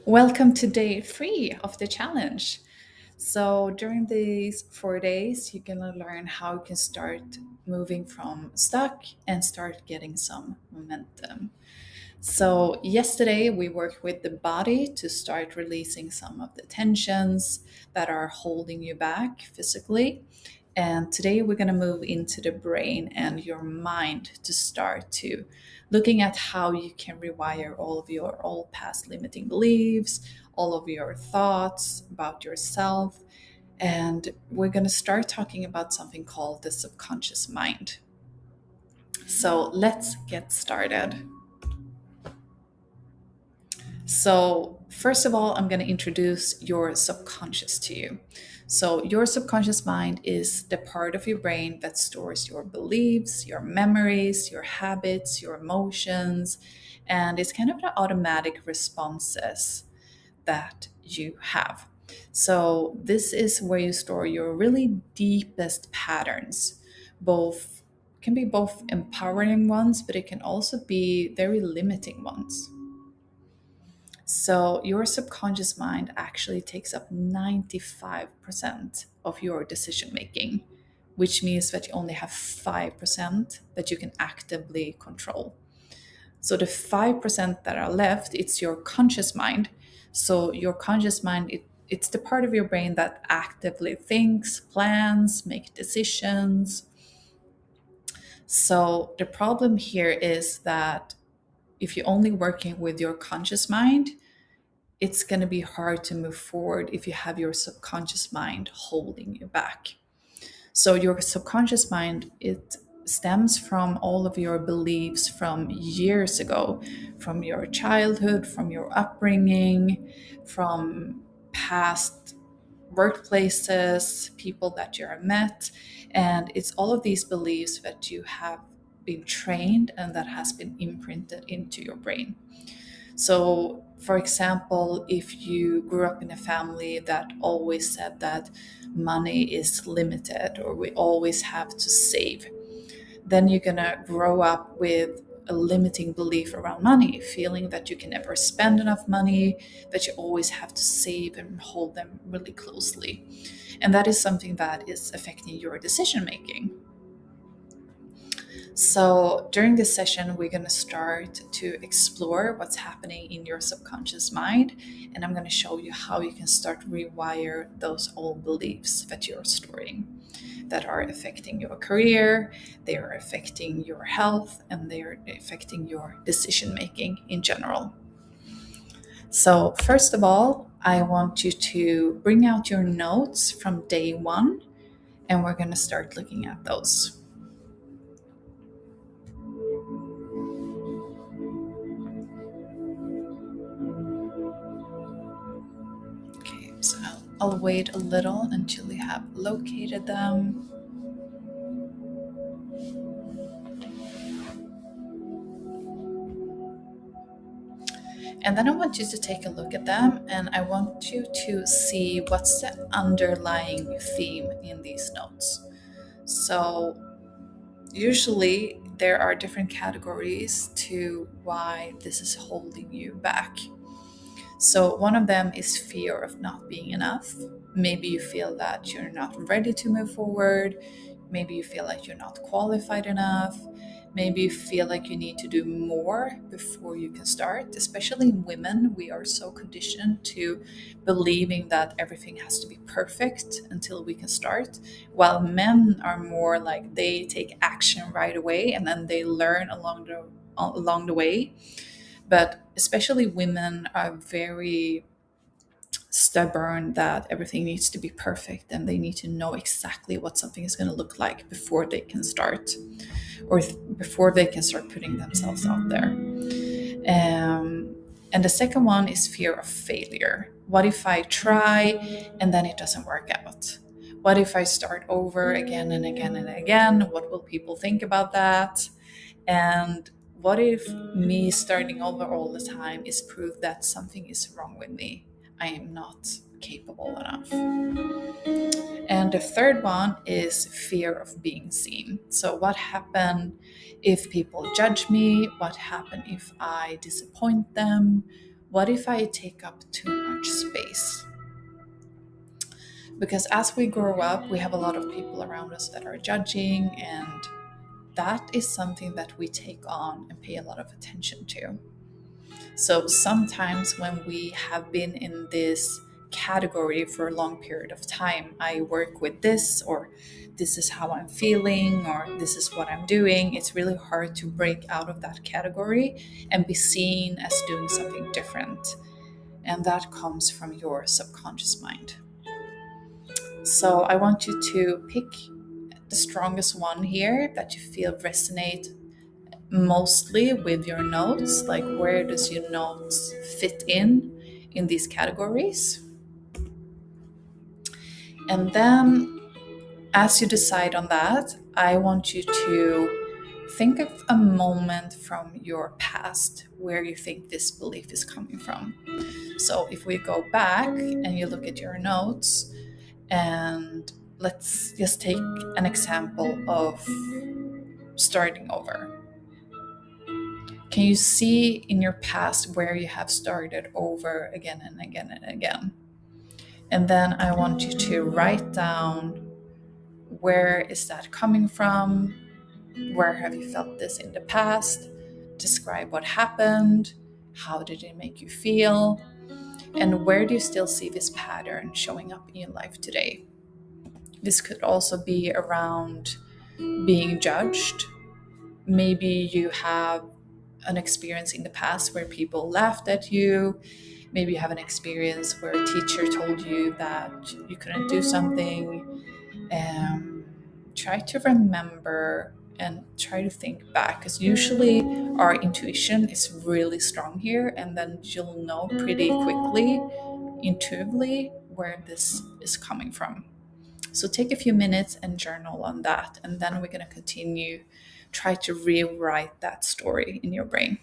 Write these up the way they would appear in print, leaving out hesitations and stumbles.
Welcome to day 3 of the challenge. So, during these 4 days, you're gonna learn how you can start moving from stuck and start getting some momentum. So, yesterday we worked with the body to start releasing some of the tensions that are holding you back physically. And today we're going to move into the brain and your mind to start to looking at how you can rewire all of your old past limiting beliefs, all of your thoughts about yourself. And we're going to start talking about something called the subconscious mind. So let's get started. So, first of all, I'm going to introduce your subconscious to you. So, your subconscious mind is the part of your brain that stores your beliefs, your memories, your habits, your emotions, and it's kind of the automatic responses that you have. So, this is where you store your really deepest patterns, both can be both empowering ones, but it can also be very limiting ones. So, your subconscious mind actually takes up 95% of your decision making, which means that you only have 5% that you can actively control. So, the 5% that are left, it's your conscious mind. So, your conscious mind, it's the part of your brain that actively thinks, plans, make decisions. So, the problem here is that if you're only working with your conscious mind, it's going to be hard to move forward if you have your subconscious mind holding you back. So your subconscious mind, it stems from all of your beliefs from years ago, from your childhood, from your upbringing, from past workplaces, people that you have met, and it's all of these beliefs that you have been trained and that has been imprinted into your brain. So, for example, if you grew up in a family that always said that money is limited or we always have to save, then you're gonna grow up with a limiting belief around money, feeling that you can never spend enough money, that you always have to save and hold them really closely. And that is something that is affecting your decision making. So, during this session, we're going to start to explore what's happening in your subconscious mind, and I'm going to show you how you can start rewire those old beliefs that you're storing that are affecting your career, they are affecting your health, and they are affecting your decision making in general. So, first of all, I want you to bring out your notes from day 1, and we're going to start looking at those. Okay, so I'll wait a little until you have located them. And then I want you to take a look at them and I want you to see what's the underlying theme in these notes. So, usually there are different categories to why this is holding you back. So, one of them is fear of not being enough. Maybe you feel that you're not ready to move forward. Maybe you feel like you're not qualified enough. Maybe you feel like you need to do more before you can start. Especially women, we are so conditioned to believing that everything has to be perfect until we can start, while men are more like they take action right away and then they learn along the way. But especially women are very stubborn that everything needs to be perfect and they need to know exactly what something is going to look like before they can start or before they can start putting themselves out there. And the second one is fear of failure. What if I try and then it doesn't work out? What if I start over again and again and again? What will people think about that? And what if me starting over all the time is proof that something is wrong with me? I am not capable enough. And the third one is fear of being seen. So, what happened if people judge me? What happened if I disappoint them? what if I take up too much space? Because as we grow up, we have a lot of people around us that are judging, and that is something that we take on and pay a lot of attention to. So sometimes when we have been in this category for a long period of time, I work with this, or this is how I'm feeling, or this is what I'm doing, it's really hard to break out of that category and be seen as doing something different. And that comes from your subconscious mind. So I want you to pick the strongest one here that you feel resonate mostly with your notes. Like, where does your notes fit in these categories? And then as you decide on that, I want you to think of a moment from your past where you think this belief is coming from. So if we go back and you look at your notes, and let's just take an example of starting over. Can you see in your past where you have started over again and again and again? And then I want you to write down, where is that coming from? Where have you felt this in the past? Describe what happened. How did it make you feel? And where do you still see this pattern showing up in your life today? This could also be around being judged. Maybe you have an experience in the past where people laughed at you. Maybe you have an experience where a teacher told you that you couldn't do something. Try to remember and try to think back, because usually our intuition is really strong here, and then you'll know pretty quickly, intuitively, where this is coming from. So take a few minutes and journal on that, and then we're going to continue, try to rewrite that story in your brain.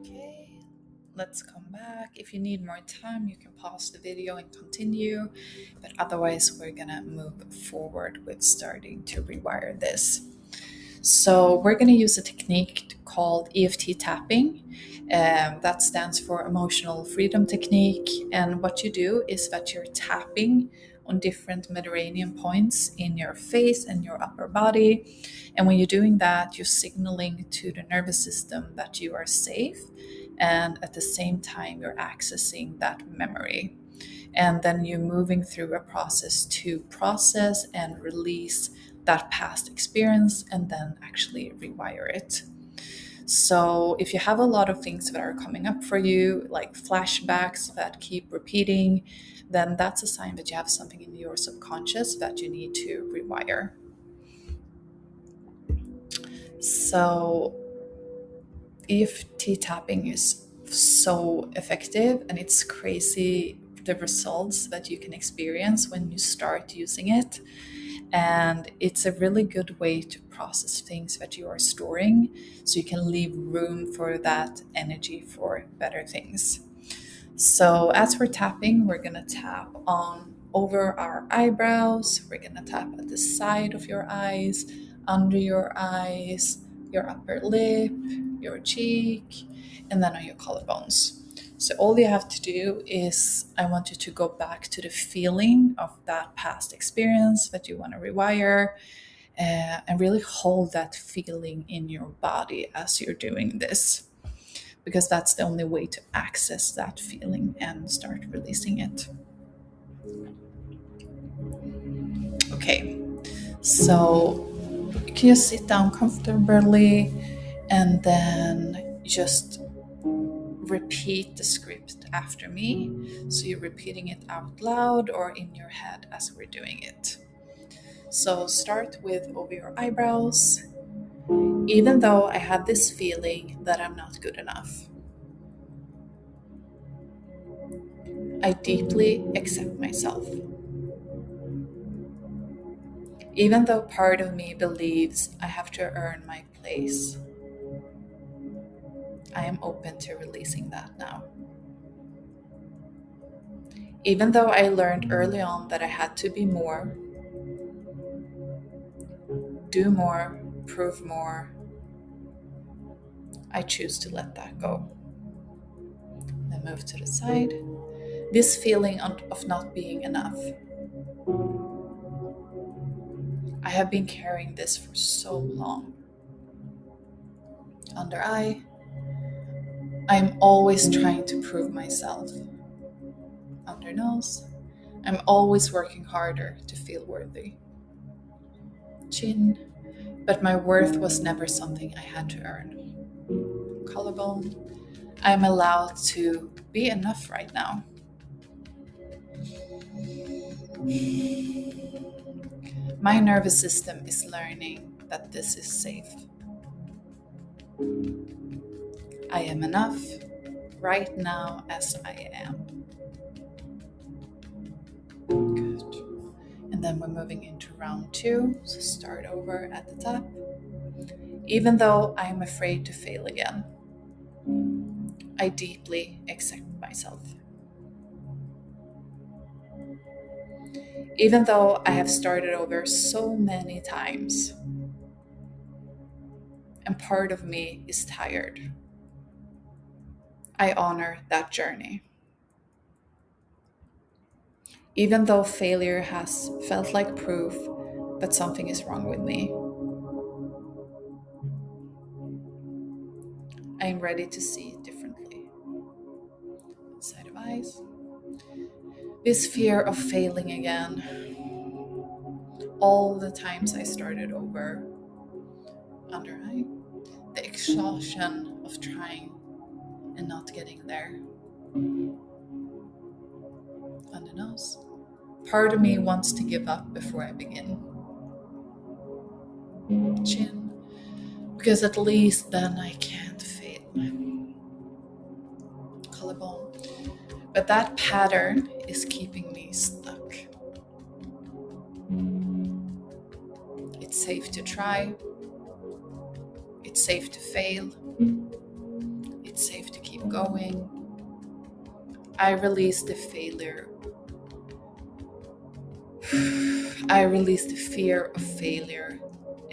Okay, let's come back. If you need more time, you can pause the video and continue, but otherwise we're gonna move forward with starting to rewire this. So we're going to use a technique called EFT tapping. That stands for Emotional Freedom Technique. And what you do is that you're tapping on different meridian points in your face and your upper body. And when you're doing that, you're signaling to the nervous system that you are safe. And at the same time, you're accessing that memory. And then you're moving through a process to process and release that past experience and then actually rewire it. So if you have a lot of things that are coming up for you, like flashbacks that keep repeating, then that's a sign that you have something in your subconscious that you need to rewire. So EFT tapping is so effective, and it's crazy the results that you can experience when you start using it. And it's a really good way to process things that you are storing, so you can leave room for that energy for better things. So as we're tapping, we're gonna tap on over our eyebrows, we're gonna tap at the side of your eyes, under your eyes, your upper lip, your cheek, and then on your collarbones. So all you have to do is, I want you to go back to the feeling of that past experience that you want to rewire, and really hold that feeling in your body as you're doing this, because that's the only way to access that feeling and start releasing it. Okay, so you can just sit down comfortably and then just repeat the script after me. So you're repeating it out loud or in your head as we're doing it. So start with over your eyebrows. Even though I have this feeling that I'm not good enough, I deeply accept myself. Even though part of me believes I have to earn my place, I am open to releasing that now. Even though I learned early on that I had to be more, do more, prove more, I choose to let that go. Then move to the side. This feeling of not being enough. I have been carrying this for so long. Under eye. I'm always trying to prove myself. Under nose. I'm always working harder to feel worthy. Chin. But my worth was never something I had to earn. Collarbone. I'm allowed to be enough right now. My nervous system is learning that this is safe. I am enough right now as I am. Good. And then we're moving into round 2. So start over at the top. Even though I'm afraid to fail again, I deeply accept myself. Even though I have started over so many times, and part of me is tired, I honor that journey. Even though failure has felt like proof that something is wrong with me, I am ready to see differently. Inside of eyes. This fear of failing again. All the times I started over. Under eye. The exhaustion of trying and not getting there. Under nose. Part of me wants to give up before I begin. Chin. Because at least then I can't fail. Collarbone. But that pattern is keeping me stuck. It's safe to try. It's safe to fail. It's safe to keep going. I release the failure. I release the fear of failure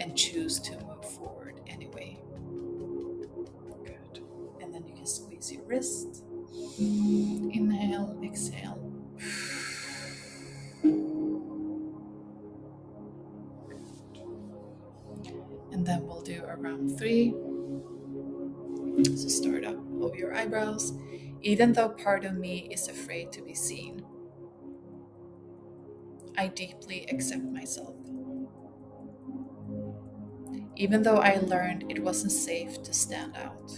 and choose to move forward anyway. Good. And then you can squeeze your wrist. Inhale, exhale. And then we'll do a round 3. So start up over your eyebrows. Even though part of me is afraid to be seen, I deeply accept myself. Even though I learned it wasn't safe to stand out,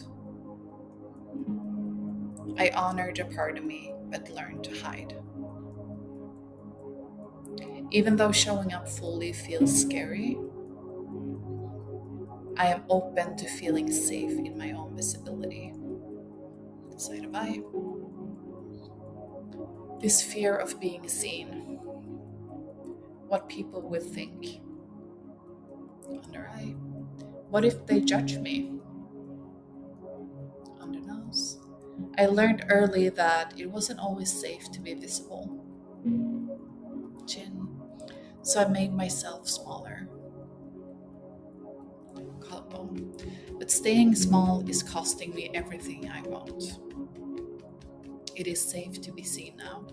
I honored a part of me but learned to hide. Even though showing up fully feels scary, I am open to feeling safe in my own visibility. Side of eye. This fear of being seen. What people will think. Under eye. What if they judge me? Under nose. I learned early that it wasn't always safe to be visible. Chin. So I made myself smaller. Collarbone. But staying small is costing me everything I want. It is safe to be seen now.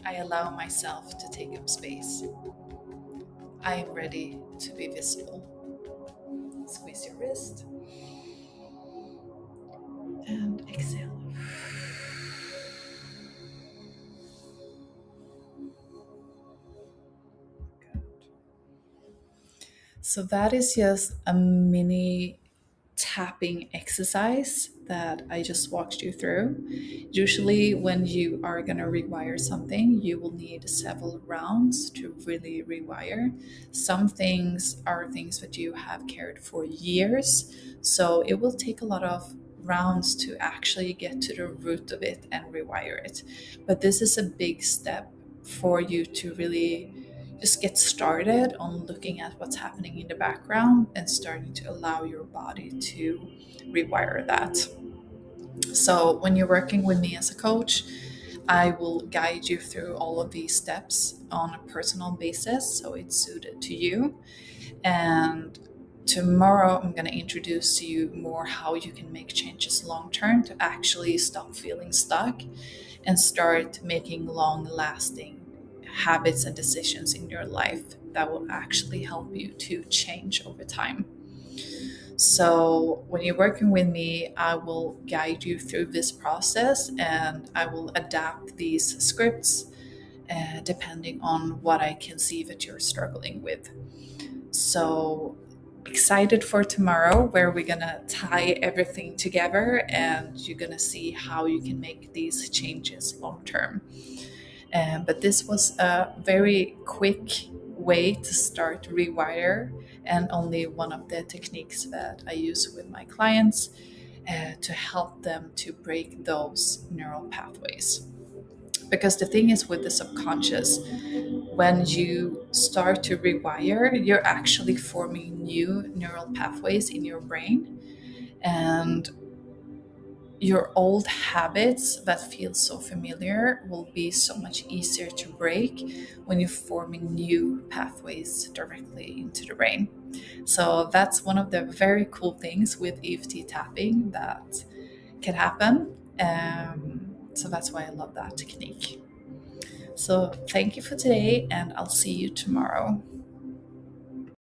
I allow myself to take up space. I am ready to be visible. Squeeze your wrist. And exhale. Good. So that is just a mini tapping exercise that I just walked you through. Usually, when you are going to rewire something, you will need several rounds to really rewire. Some things are things that you have carried for years, so it will take a lot of rounds to actually get to the root of it and rewire it. But this is a big step for you to really just get started on looking at what's happening in the background and starting to allow your body to rewire that. So, when you're working with me as a coach, I will guide you through all of these steps on a personal basis so it's suited to you. And tomorrow, I'm going to introduce to you more how you can make changes long term to actually stop feeling stuck and start making long lasting habits and decisions in your life that will actually help you to change over time. So, when you're working with me, I will guide you through this process and I will adapt these scripts depending on what I can see that you're struggling with. So, excited for tomorrow, where we're gonna tie everything together and you're gonna see how you can make these changes long term. But this was a very quick way to start rewire, and only one of the techniques that I use with my clients to help them to break those neural pathways. Because the thing is with the subconscious, when you start to rewire, you're actually forming new neural pathways in your brain. And your old habits that feel so familiar will be so much easier to break when you're forming new pathways directly into the brain. So that's one of the very cool things with EFT tapping that can happen. So that's why I love that technique. So thank you for today, and I'll see you tomorrow.